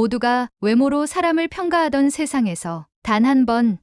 모두가 외모로 사람을 평가하던 세상에서 단 한 번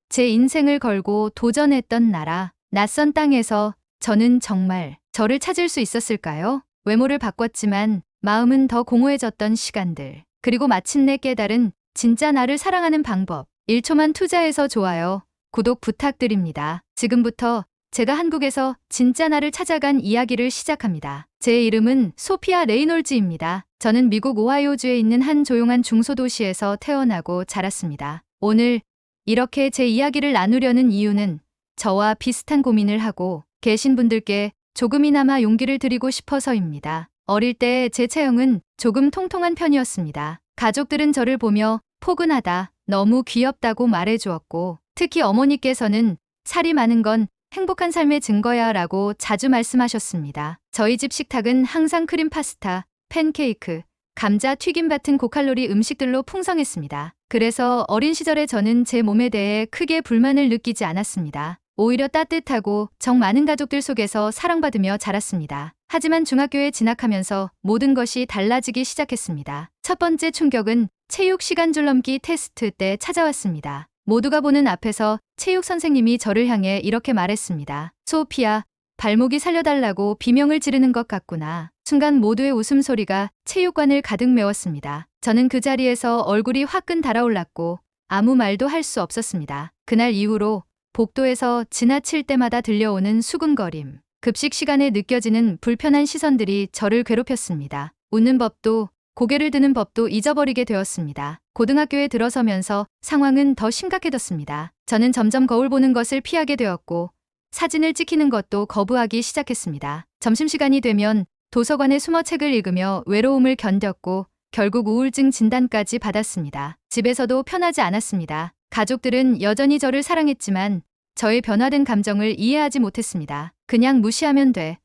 제 인생을 걸고 도전했던 나라, 낯선 땅에서 저는 정말 저를 찾을 수 있었을까요? 외모를 바꿨지만 마음은 더 공허해졌던 시간들. 그리고 마침내 깨달은 진짜 나를 사랑하는 방법. 1초만 투자해서 좋아요, 구독 부탁드립니다. 지금부터 제가 한국에서 진짜 나를 찾아간 이야기를 시작합니다. 제 이름은 소피아 레이놀즈입니다. 저는 미국 오하이오주에 있는 한 조용한 중소도시에서 태어나고 자랐습니다. 오늘 이렇게 제 이야기를 나누려는 이유는 저와 비슷한 고민을 하고 계신 분들께 조금이나마 용기를 드리고 싶어서입니다. 어릴 때 제 체형은 조금 통통한 편이었습니다. 가족들은 저를 보며 포근하다, 너무 귀엽다고 말해주었고, 특히 어머니께서는 살이 많은 건 행복한 삶의 증거야 라고 자주 말씀하셨습니다. 저희 집 식탁은 항상 크림 파스타, 팬케이크, 감자 튀김 같은 고칼로리 음식들로 풍성했습니다. 그래서 어린 시절에 저는 제 몸에 대해 크게 불만을 느끼지 않았습니다. 오히려 따뜻하고 정 많은 가족들 속에서 사랑받으며 자랐습니다. 하지만 중학교에 진학하면서 모든 것이 달라지기 시작했습니다. 첫 번째 충격은 체육 시간 줄넘기 테스트 때 찾아왔습니다. 모두가 보는 앞에서 체육 선생님이 저를 향해 이렇게 말했습니다. 소피아, 발목이 살려달라고 비명을 지르는 것 같구나. 순간 모두의 웃음소리가 체육관을 가득 메웠습니다. 저는 그 자리에서 얼굴이 화끈 달아올랐고 아무 말도 할 수 없었습니다. 그날 이후로 복도에서 지나칠 때마다 들려오는 수군거림, 급식 시간에 느껴지는 불편한 시선들이 저를 괴롭혔습니다. 웃는 법도 고개를 드는 법도 잊어버리게 되었습니다. 고등학교에 들어서면서 상황은 더 심각해졌습니다. 저는 점점 거울 보는 것을 피하게 되었고 사진을 찍히는 것도 거부하기 시작했습니다. 점심시간이 되면 도서관에 숨어 책을 읽으며 외로움을 견뎠고 결국 우울증 진단까지 받았습니다. 집에서도 편하지 않았습니다. 가족들은 여전히 저를 사랑했지만 저의 변화된 감정을 이해하지 못했습니다. 그냥 무시하면 돼.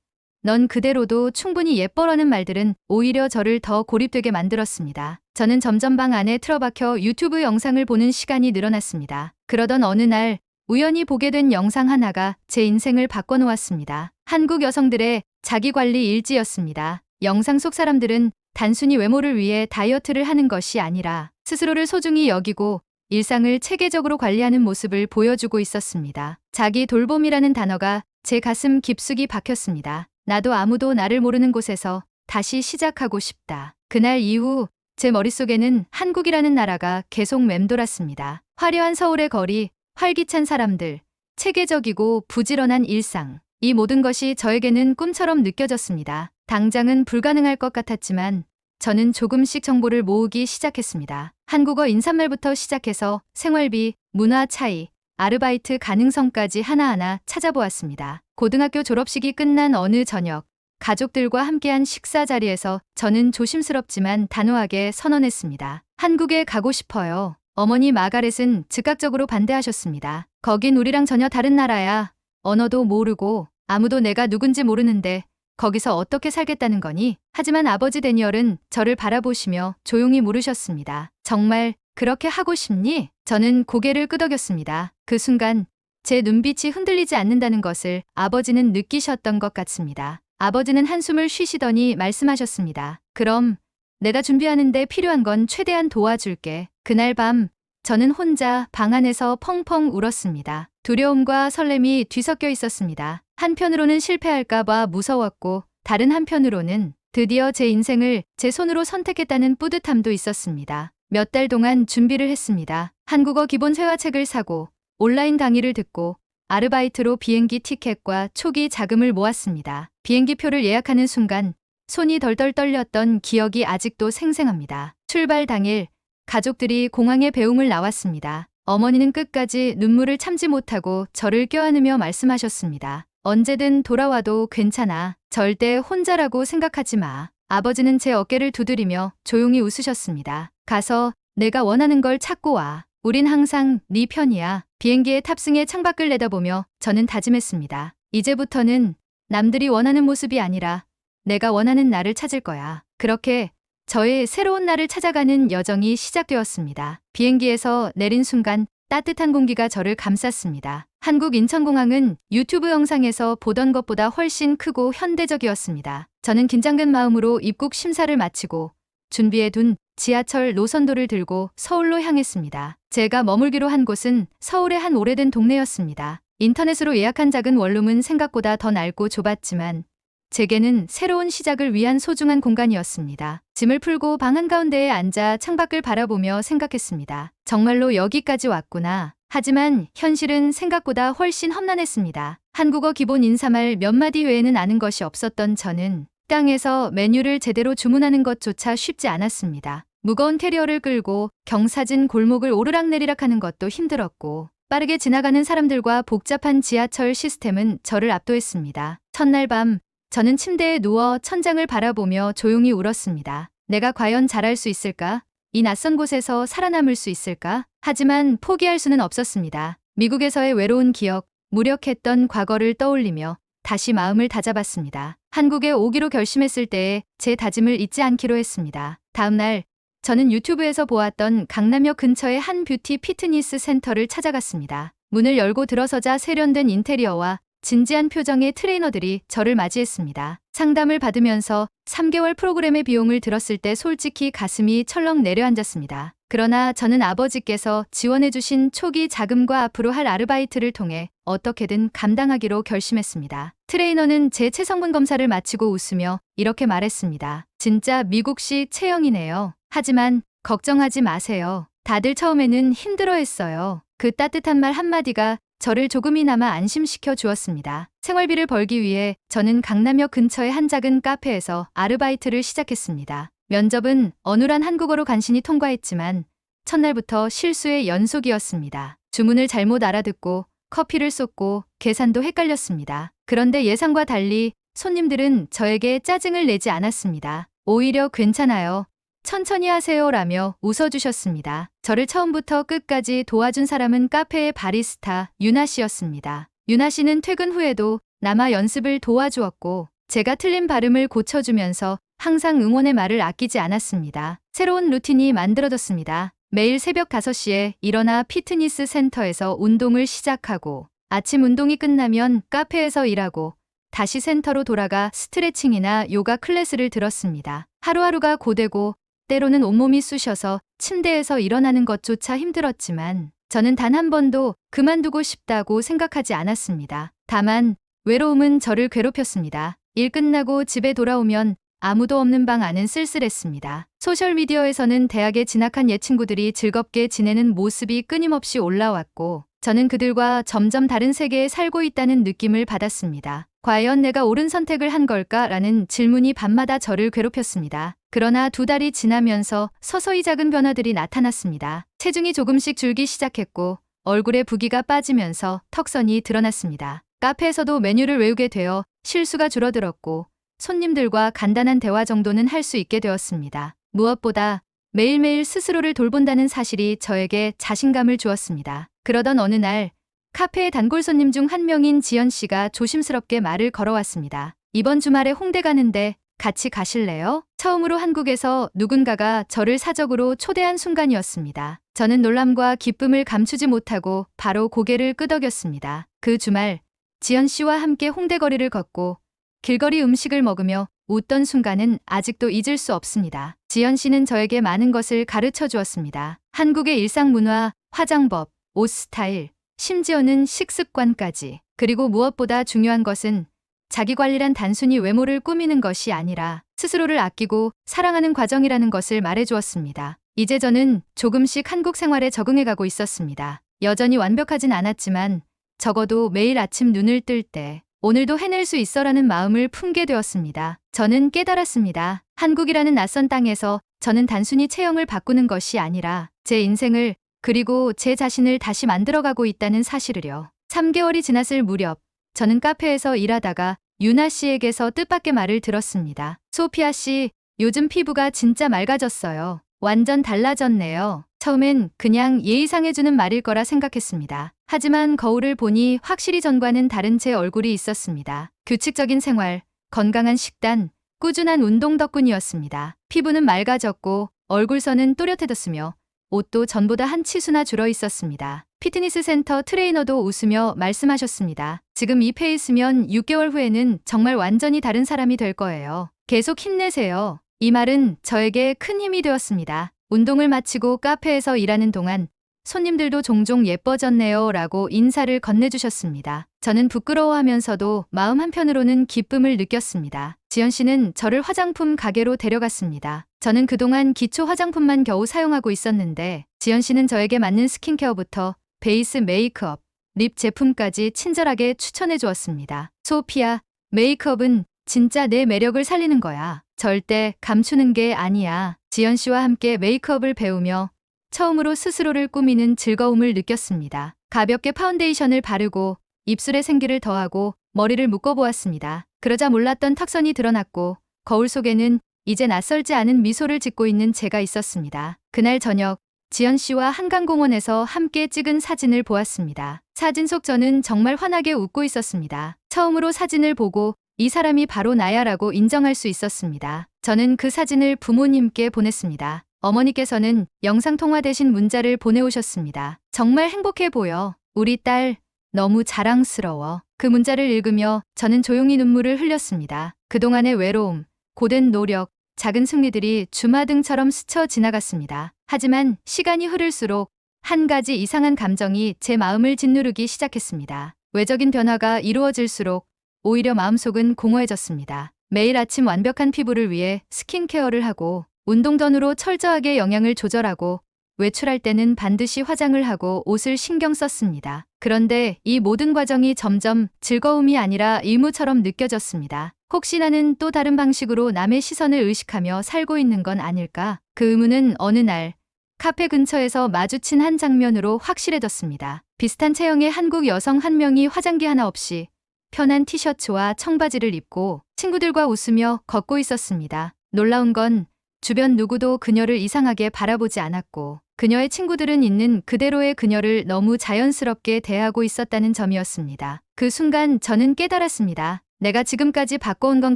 넌 그대로도 충분히 예뻐라는 말들은 오히려 저를 더 고립되게 만들었습니다. 저는 점점 방 안에 틀어박혀 유튜브 영상을 보는 시간이 늘어났습니다. 그러던 어느 날 우연히 보게 된 영상 하나가 제 인생을 바꿔놓았습니다. 한국 여성들의 자기관리 일지였습니다. 영상 속 사람들은 단순히 외모를 위해 다이어트를 하는 것이 아니라 스스로를 소중히 여기고 일상을 체계적으로 관리하는 모습을 보여주고 있었습니다. 자기 돌봄이라는 단어가 제 가슴 깊숙이 박혔습니다. 나도 아무도 나를 모르는 곳에서 다시 시작하고 싶다. 그날 이후 제 머릿속에는 한국이라는 나라가 계속 맴돌았습니다. 화려한 서울의 거리, 활기찬 사람들, 체계적이고 부지런한 일상. 이 모든 것이 저에게는 꿈처럼 느껴졌습니다. 당장은 불가능할 것 같았지만 저는 조금씩 정보를 모으기 시작했습니다. 한국어 인사말부터 시작해서 생활비, 문화 차이, 아르바이트 가능성까지 하나하나 찾아보았습니다. 고등학교 졸업식이 끝난 어느 저녁, 가족들과 함께한 식사 자리에서 저는 조심스럽지만 단호하게 선언했습니다. 한국에 가고 싶어요. 어머니 마가렛은 즉각적으로 반대하셨습니다. 거긴 우리랑 전혀 다른 나라야. 언어도 모르고 아무도 내가 누군지 모르는데 거기서 어떻게 살겠다는 거니? 하지만 아버지 데니얼은 저를 바라보시며 조용히 물으셨습니다. 정말 그렇게 하고 싶니? 저는 고개를 끄덕였습니다. 그 순간 제 눈빛이 흔들리지 않는다는 것을 아버지는 느끼셨던 것 같습니다. 아버지는 한숨을 쉬시더니 말씀하셨습니다. 그럼 내가 준비하는데 필요한 건 최대한 도와줄게. 그날 밤 저는 혼자 방 안에서 펑펑 울었습니다. 두려움과 설렘이 뒤섞여 있었습니다. 한편으로는 실패할까봐 무서웠고 다른 한편으로는 드디어 제 인생을 제 손으로 선택했다는 뿌듯함도 있었습니다. 몇 달 동안 준비를 했습니다. 한국어 기본 회화책을 사고 온라인 강의를 듣고 아르바이트로 비행기 티켓과 초기 자금을 모았습니다. 비행기 표를 예약하는 순간 손이 덜덜 떨렸던 기억이 아직도 생생합니다. 출발 당일 가족들이 공항에 배웅을 나왔습니다. 어머니는 끝까지 눈물을 참지 못하고 저를 껴안으며 말씀하셨습니다. 언제든 돌아와도 괜찮아. 절대 혼자라고 생각하지 마. 아버지는 제 어깨를 두드리며 조용히 웃으셨습니다. 가서 내가 원하는 걸 찾고 와. 우린 항상 네 편이야. 비행기에 탑승해 창밖을 내다보며 저는 다짐했습니다. 이제부터는 남들이 원하는 모습이 아니라 내가 원하는 나를 찾을 거야. 그렇게 저의 새로운 나를 찾아가는 여정이 시작되었습니다. 비행기에서 내린 순간 따뜻한 공기가 저를 감쌌습니다. 한국 인천공항은 유튜브 영상에서 보던 것보다 훨씬 크고 현대적이었습니다. 저는 긴장된 마음으로 입국 심사를 마치고 준비해둔 지하철 노선도를 들고 서울로 향했습니다. 제가 머물기로 한 곳은 서울의 한 오래된 동네였습니다. 인터넷으로 예약한 작은 원룸은 생각보다 더 낡고 좁았지만 제게는 새로운 시작을 위한 소중한 공간이었습니다. 짐을 풀고 방 한가운데에 앉아 창밖을 바라보며 생각했습니다. 정말로 여기까지 왔구나. 하지만 현실은 생각보다 훨씬 험난했습니다. 한국어 기본 인사말 몇 마디 외에는 아는 것이 없었던 저는 식당에서 메뉴를 제대로 주문하는 것조차 쉽지 않았습니다. 무거운 캐리어를 끌고 경사진 골목을 오르락내리락 하는 것도 힘들었고 빠르게 지나가는 사람들과 복잡한 지하철 시스템은 저를 압도했습니다. 첫날 밤 저는 침대에 누워 천장을 바라보며 조용히 울었습니다. 내가 과연 잘할 수 있을까? 이 낯선 곳에서 살아남을 수 있을까? 하지만 포기할 수는 없었습니다. 미국에서의 외로운 기억, 무력했던 과거를 떠올리며 다시 마음을 다잡았습니다. 한국에 오기로 결심했을 때에 제 다짐을 잊지 않기로 했습니다. 다음 날 저는 유튜브에서 보았던 강남역 근처의 한 뷰티 피트니스 센터를 찾아갔습니다. 문을 열고 들어서자 세련된 인테리어와 진지한 표정의 트레이너들이 저를 맞이했습니다. 상담을 받으면서 3개월 프로그램의 비용을 들었을 때 솔직히 가슴이 철렁 내려앉았습니다. 그러나 저는 아버지께서 지원해주신 초기 자금과 앞으로 할 아르바이트를 통해 어떻게든 감당하기로 결심했습니다. 트레이너는 제 체성분 검사를 마치고 웃으며 이렇게 말했습니다. 진짜 미국식 체형이네요. 하지만 걱정하지 마세요. 다들 처음에는 힘들어했어요. 그 따뜻한 말 한마디가 저를 조금이나마 안심시켜 주었습니다. 생활비를 벌기 위해 저는 강남역 근처의 한 작은 카페에서 아르바이트를 시작했습니다. 면접은 어눌한 한국어로 간신히 통과했지만 첫날부터 실수의 연속이었습니다. 주문을 잘못 알아듣고 커피를 쏟고 계산도 헷갈렸습니다. 그런데 예상과 달리 손님들은 저에게 짜증을 내지 않았습니다. 오히려 괜찮아요. 천천히 하세요라며 웃어주셨습니다. 저를 처음부터 끝까지 도와준 사람은 카페의 바리스타 유나 씨였습니다. 유나 씨는 퇴근 후에도 남아 연습을 도와주었고 제가 틀린 발음을 고쳐주면서 항상 응원의 말을 아끼지 않았습니다. 새로운 루틴이 만들어졌습니다. 매일 새벽 5시에 일어나 피트니스 센터에서 운동을 시작하고 아침 운동이 끝나면 카페에서 일하고 다시 센터로 돌아가 스트레칭이나 요가 클래스를 들었습니다. 하루하루가 고되고 때로는 온몸이 쑤셔서 침대에서 일어나는 것조차 힘들었지만 저는 단 한 번도 그만두고 싶다고 생각하지 않았습니다. 다만 외로움은 저를 괴롭혔습니다. 일 끝나고 집에 돌아오면 아무도 없는 방 안은 쓸쓸했습니다. 소셜미디어에서는 대학에 진학한 옛 친구들이 즐겁게 지내는 모습이 끊임없이 올라왔고 저는 그들과 점점 다른 세계에 살고 있다는 느낌을 받았습니다. 과연 내가 옳은 선택을 한 걸까라는 질문이 밤마다 저를 괴롭혔습니다. 그러나 2달이 지나면서 서서히 작은 변화들이 나타났습니다. 체중이 조금씩 줄기 시작했고 얼굴에 부기가 빠지면서 턱선이 드러났습니다. 카페에서도 메뉴를 외우게 되어 실수가 줄어들었고 손님들과 간단한 대화 정도는 할 수 있게 되었습니다. 무엇보다 매일매일 스스로를 돌본다는 사실이 저에게 자신감을 주었습니다. 그러던 어느 날 카페의 단골 손님 중 한 명인 지연 씨가 조심스럽게 말을 걸어왔습니다. 이번 주말에 홍대 가는데 같이 가실래요? 처음으로 한국에서 누군가가 저를 사적으로 초대한 순간이었습니다. 저는 놀람과 기쁨을 감추지 못하고 바로 고개를 끄덕였습니다. 그 주말 지연 씨와 함께 홍대 거리를 걷고 길거리 음식을 먹으며 웃던 순간은 아직도 잊을 수 없습니다. 지연 씨는 저에게 많은 것을 가르쳐 주었습니다. 한국의 일상 문화, 화장법, 옷 스타일, 심지어는 식습관까지. 그리고 무엇보다 중요한 것은 자기관리란 단순히 외모를 꾸미는 것이 아니라 스스로를 아끼고 사랑하는 과정이라는 것을 말해주었습니다. 이제 저는 조금씩 한국 생활에 적응해가고 있었습니다. 여전히 완벽하진 않았지만 적어도 매일 아침 눈을 뜰 때 오늘도 해낼 수 있어라는 마음을 품게 되었습니다. 저는 깨달았습니다. 한국이라는 낯선 땅에서 저는 단순히 체형을 바꾸는 것이 아니라 제 인생을 그리고 제 자신을 다시 만들어가고 있다는 사실을요. 3개월이 지났을 무렵 저는 카페에서 일하다가 유나 씨에게서 뜻밖의 말을 들었습니다. 소피아 씨, 요즘 피부가 진짜 맑아졌어요. 완전 달라졌네요. 처음엔 그냥 예의상해주는 말일 거라 생각했습니다. 하지만 거울을 보니 확실히 전과는 다른 제 얼굴이 있었습니다. 규칙적인 생활, 건강한 식단, 꾸준한 운동 덕분이었습니다. 피부는 맑아졌고 얼굴선은 또렷해졌으며 옷도 전보다 한 치수나 줄어 있었습니다. 피트니스 센터 트레이너도 웃으며 말씀하셨습니다. 지금 이 페이스면 6개월 후에는 정말 완전히 다른 사람이 될 거예요. 계속 힘내세요. 이 말은 저에게 큰 힘이 되었습니다. 운동을 마치고 카페에서 일하는 동안 손님들도 종종 예뻐졌네요 라고 인사를 건네주셨습니다. 저는 부끄러워하면서도 마음 한편으로는 기쁨을 느꼈습니다. 지연 씨는 저를 화장품 가게로 데려갔습니다. 저는 그동안 기초 화장품만 겨우 사용하고 있었는데 지연 씨는 저에게 맞는 스킨케어부터 베이스 메이크업, 립 제품까지 친절하게 추천해 주었습니다. 소피아, 메이크업은 진짜 내 매력을 살리는 거야. 절대 감추는 게 아니야. 지연 씨와 함께 메이크업을 배우며 처음으로 스스로를 꾸미는 즐거움을 느꼈습니다. 가볍게 파운데이션을 바르고 입술에 생기를 더하고 머리를 묶어보았습니다. 그러자 몰랐던 턱선이 드러났고 거울 속에는 이제 낯설지 않은 미소를 짓고 있는 제가 있었습니다. 그날 저녁 지연 씨와 한강공원에서 함께 찍은 사진을 보았습니다. 사진 속 저는 정말 환하게 웃고 있었습니다. 처음으로 사진을 보고 이 사람이 바로 나야라고 인정할 수 있었습니다. 저는 그 사진을 부모님께 보냈습니다. 어머니께서는 영상통화 대신 문자를 보내오셨습니다. 정말 행복해 보여. 우리 딸 너무 자랑스러워. 그 문자를 읽으며 저는 조용히 눈물을 흘렸습니다. 그동안의 외로움, 고된 노력, 작은 승리들이 주마등처럼 스쳐 지나갔습니다. 하지만 시간이 흐를수록 한 가지 이상한 감정이 제 마음을 짓누르기 시작했습니다. 외적인 변화가 이루어질수록 오히려 마음속은 공허해졌습니다. 매일 아침 완벽한 피부를 위해 스킨케어를 하고 운동 전후로 철저하게 영양을 조절하고 외출할 때는 반드시 화장을 하고 옷을 신경 썼습니다. 그런데 이 모든 과정이 점점 즐거움이 아니라 의무처럼 느껴졌습니다. 혹시 나는 또 다른 방식으로 남의 시선을 의식하며 살고 있는 건 아닐까? 그 의문은 어느 날 카페 근처에서 마주친 한 장면으로 확실해졌습니다. 비슷한 체형의 한국 여성 한 명이 화장기 하나 없이 편한 티셔츠와 청바지를 입고 친구들과 웃으며 걷고 있었습니다. 놀라운 건 주변 누구도 그녀를 이상하게 바라보지 않았고 그녀의 친구들은 있는 그대로의 그녀를 너무 자연스럽게 대하고 있었다는 점이었습니다. 그 순간 저는 깨달았습니다. 내가 지금까지 바꿔온 건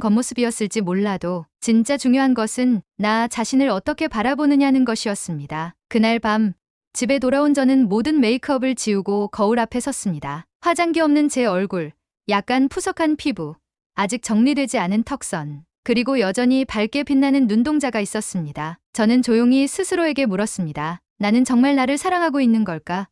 겉모습이었을지 몰라도 진짜 중요한 것은 나 자신을 어떻게 바라보느냐는 것이었습니다. 그날 밤 집에 돌아온 저는 모든 메이크업을 지우고 거울 앞에 섰습니다. 화장기 없는 제 얼굴, 약간 푸석한 피부, 아직 정리되지 않은 턱선, 그리고 여전히 밝게 빛나는 눈동자가 있었습니다. 저는 조용히 스스로에게 물었습니다. 나는 정말 나를 사랑하고 있는 걸까?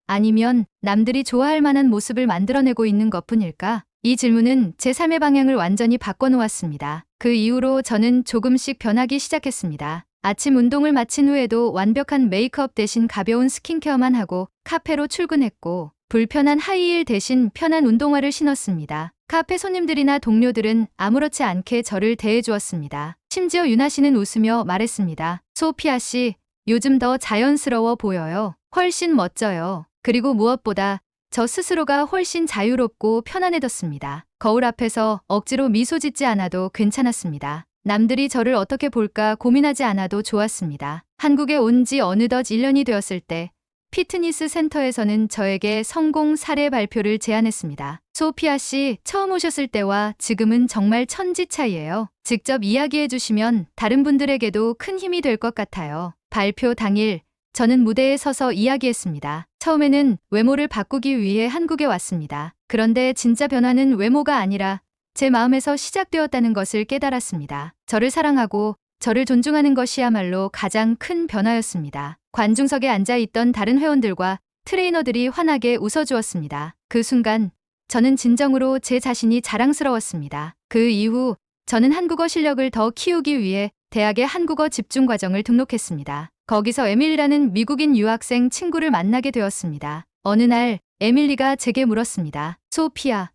아니면 남들이 좋아할 만한 모습을 만들어내고 있는 것뿐일까? 이 질문은 제 삶의 방향을 완전히 바꿔놓았습니다. 그 이후로 저는 조금씩 변하기 시작했습니다. 아침 운동을 마친 후에도 완벽한 메이크업 대신 가벼운 스킨케어만 하고 카페로 출근했고 불편한 하이힐 대신 편한 운동화를 신었습니다. 카페 손님들이나 동료들은 아무렇지 않게 저를 대해주었습니다. 심지어 유나 씨는 웃으며 말했습니다. 소피아 씨, 요즘 더 자연스러워 보여요. 훨씬 멋져요. 그리고 무엇보다 저 스스로가 훨씬 자유롭고 편안해졌습니다. 거울 앞에서 억지로 미소 짓지 않아도 괜찮았습니다. 남들이 저를 어떻게 볼까 고민하지 않아도 좋았습니다. 한국에 온 지 어느덧 1년이 되었을 때 피트니스 센터에서는 저에게 성공 사례 발표를 제안했습니다. 소피아 씨, 처음 오셨을 때와 지금은 정말 천지 차이예요. 직접 이야기해 주시면 다른 분들에게도 큰 힘이 될 것 같아요. 발표 당일 저는 무대에 서서 이야기했습니다. 처음에는 외모를 바꾸기 위해 한국에 왔습니다. 그런데 진짜 변화는 외모가 아니라 제 마음에서 시작되었다는 것을 깨달았습니다. 저를 사랑하고 저를 존중하는 것이야말로 가장 큰 변화였습니다. 관중석에 앉아있던 다른 회원들과 트레이너들이 환하게 웃어주었습니다. 그 순간 저는 진정으로 제 자신이 자랑스러웠습니다. 그 이후 저는 한국어 실력을 더 키우기 위해 대학의 한국어 집중 과정을 등록했습니다. 거기서 에밀리라는 미국인 유학생 친구를 만나게 되었습니다. 어느 날 에밀리가 제게 물었습니다. 소피아,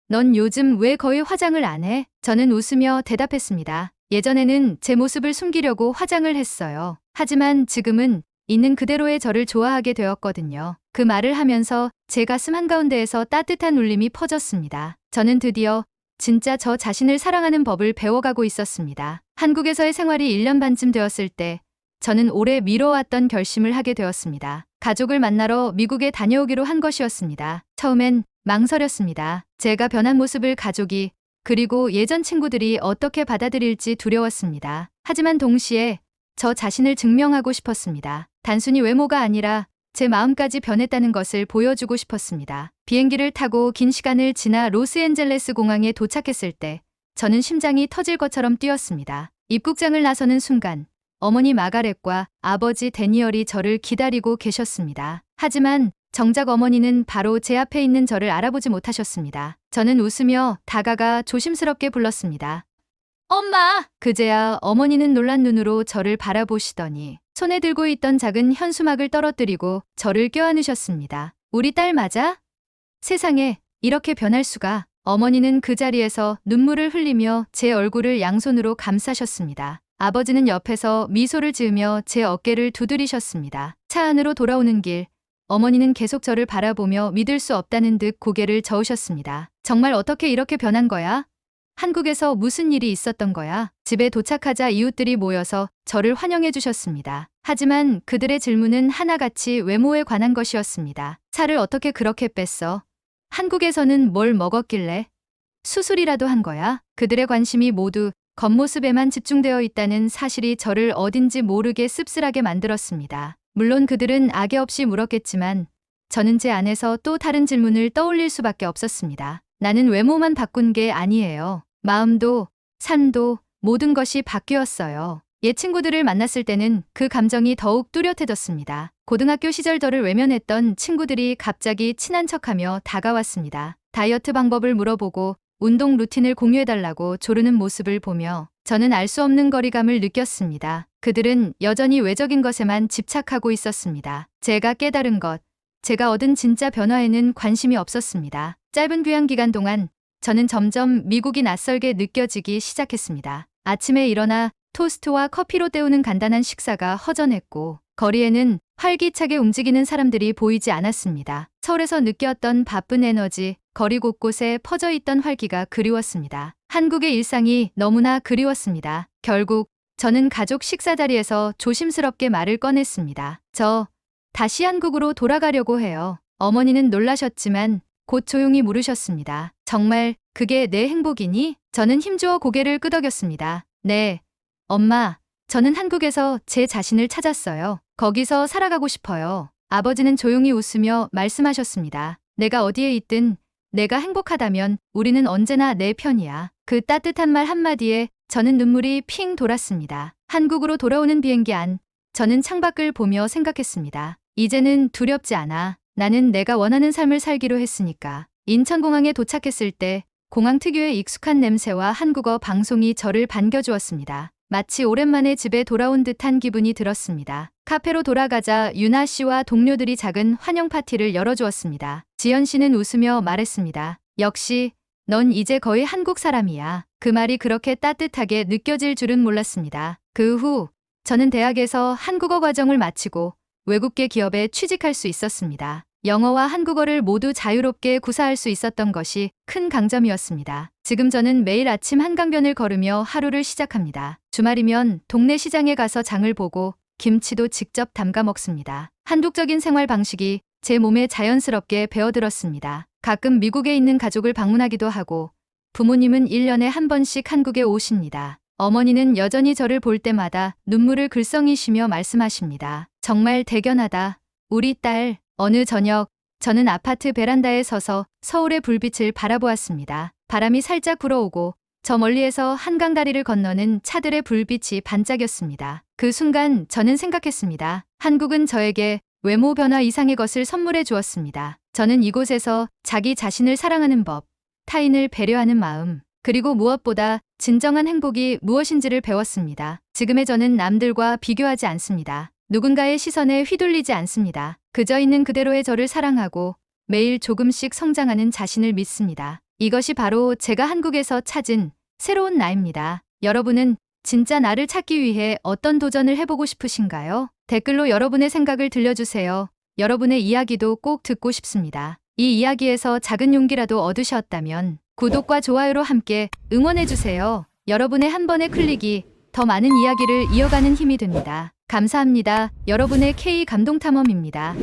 넌 요즘 왜 거의 화장을 안 해? 저는 웃으며 대답했습니다. 예전에는 제 모습을 숨기려고 화장을 했어요. 하지만 지금은 있는 그대로의 저를 좋아하게 되었거든요. 그 말을 하면서 제 가슴 한가운데에서 따뜻한 울림이 퍼졌습니다. 저는 드디어 진짜 저 자신을 사랑하는 법을 배워가고 있었습니다. 한국에서의 생활이 1년 반쯤 되었을 때 저는 오래 미뤄왔던 결심을 하게 되었습니다. 가족을 만나러 미국에 다녀오기로 한 것이었습니다. 처음엔 망설였습니다. 제가 변한 모습을 가족이 그리고 예전 친구들이 어떻게 받아들일지 두려웠습니다. 하지만 동시에 저 자신을 증명하고 싶었습니다. 단순히 외모가 아니라 제 마음까지 변했다는 것을 보여주고 싶었습니다. 비행기를 타고 긴 시간을 지나 로스앤젤레스 공항에 도착했을 때 저는 심장이 터질 것처럼 뛰었습니다. 입국장을 나서는 순간 어머니 마가렛과 아버지 데니얼이 저를 기다리고 계셨습니다. 하지만 정작 어머니는 바로 제 앞에 있는 저를 알아보지 못하셨습니다. 저는 웃으며 다가가 조심스럽게 불렀습니다. 엄마! 그제야 어머니는 놀란 눈으로 저를 바라보시더니 손에 들고 있던 작은 현수막을 떨어뜨리고 저를 껴안으셨습니다. 우리 딸 맞아? 세상에 이렇게 변할 수가. 어머니는 그 자리에서 눈물을 흘리며 제 얼굴을 양손으로 감싸셨습니다. 아버지는 옆에서 미소를 지으며 제 어깨를 두드리셨습니다. 차 안으로 돌아오는 길, 어머니는 계속 저를 바라보며 믿을 수 없다는 듯 고개를 저으셨습니다. 정말 어떻게 이렇게 변한 거야? 한국에서 무슨 일이 있었던 거야? 집에 도착하자 이웃들이 모여서 저를 환영해 주셨습니다. 하지만 그들의 질문은 하나같이 외모에 관한 것이었습니다. 살을 어떻게 그렇게 뺐어? 한국에서는 뭘 먹었길래? 수술이라도 한 거야? 그들의 관심이 모두 겉모습에만 집중되어 있다는 사실이 저를 어딘지 모르게 씁쓸하게 만들었습니다. 물론 그들은 악의 없이 물었겠지만 저는 제 안에서 또 다른 질문을 떠올릴 수밖에 없었습니다. 나는 외모만 바꾼 게 아니에요. 마음도, 삶도, 모든 것이 바뀌었어요. 옛 친구들을 만났을 때는 그 감정이 더욱 뚜렷해졌습니다. 고등학교 시절 저를 외면했던 친구들이 갑자기 친한 척하며 다가왔습니다. 다이어트 방법을 물어보고 운동 루틴을 공유해달라고 조르는 모습을 보며 저는 알 수 없는 거리감을 느꼈습니다. 그들은 여전히 외적인 것에만 집착하고 있었습니다. 제가 깨달은 것, 제가 얻은 진짜 변화에는 관심이 없었습니다. 짧은 귀향 기간 동안 저는 점점 미국이 낯설게 느껴지기 시작했습니다. 아침에 일어나 토스트와 커피로 때우는 간단한 식사가 허전했고 거리에는 활기차게 움직이는 사람들이 보이지 않았습니다. 서울에서 느꼈던 바쁜 에너지, 거리 곳곳에 퍼져 있던 활기가 그리웠습니다. 한국의 일상이 너무나 그리웠습니다. 결국 저는 가족 식사 자리에서 조심스럽게 말을 꺼냈습니다. 저 다시 한국으로 돌아가려고 해요. 어머니는 놀라셨지만 곧 조용히 물으셨습니다. 정말 그게 내 행복이니? 저는 힘주어 고개를 끄덕였습니다. 네, 엄마, 저는 한국에서 제 자신을 찾았어요. 거기서 살아가고 싶어요. 아버지는 조용히 웃으며 말씀하셨습니다. 내가 어디에 있든 내가 행복하다면 우리는 언제나 내 편이야. 그 따뜻한 말 한마디에 저는 눈물이 핑 돌았습니다. 한국으로 돌아오는 비행기 안, 저는 창밖을 보며 생각했습니다. 이제는 두렵지 않아. 나는 내가 원하는 삶을 살기로 했으니까. 인천공항에 도착했을 때 공항 특유의 익숙한 냄새와 한국어 방송이 저를 반겨주었습니다. 마치 오랜만에 집에 돌아온 듯한 기분이 들었습니다. 카페로 돌아가자 유나 씨와 동료들이 작은 환영 파티를 열어주었습니다. 지연 씨는 웃으며 말했습니다. 역시 넌 이제 거의 한국 사람이야. 그 말이 그렇게 따뜻하게 느껴질 줄은 몰랐습니다. 그 후 저는 대학에서 한국어 과정을 마치고 외국계 기업에 취직할 수 있었습니다. 영어와 한국어를 모두 자유롭게 구사할 수 있었던 것이 큰 강점이었습니다. 지금 저는 매일 아침 한강변을 걸으며 하루를 시작합니다. 주말이면 동네 시장에 가서 장을 보고 김치도 직접 담가 먹습니다. 한국적인 생활 방식이 제 몸에 자연스럽게 배어들었습니다. 가끔 미국에 있는 가족을 방문하기도 하고 부모님은 1년에 한 번씩 한국에 오십니다. 어머니는 여전히 저를 볼 때마다 눈물을 글썽이시며 말씀하십니다. 정말 대견하다. 우리 딸. 어느 저녁 저는 아파트 베란다에 서서 서울의 불빛을 바라보았습니다. 바람이 살짝 불어오고 저 멀리에서 한강 다리를 건너는 차들의 불빛이 반짝였습니다. 그 순간 저는 생각했습니다. 한국은 저에게 외모 변화 이상의 것을 선물해 주었습니다. 저는 이곳에서 자기 자신을 사랑하는 법, 타인을 배려하는 마음, 그리고 무엇보다 진정한 행복이 무엇인지를 배웠습니다. 지금의 저는 남들과 비교하지 않습니다. 누군가의 시선에 휘둘리지 않습니다. 그저 있는 그대로의 저를 사랑하고 매일 조금씩 성장하는 자신을 믿습니다. 이것이 바로 제가 한국에서 찾은 새로운 나입니다. 여러분은 진짜 나를 찾기 위해 어떤 도전을 해보고 싶으신가요? 댓글로 여러분의 생각을 들려주세요. 여러분의 이야기도 꼭 듣고 싶습니다. 이 이야기에서 작은 용기라도 얻으셨다면 구독과 좋아요로 함께 응원해주세요. 여러분의 한 번의 클릭이 더 많은 이야기를 이어가는 힘이 됩니다. 감사합니다. 여러분의 K 감동탐험입니다.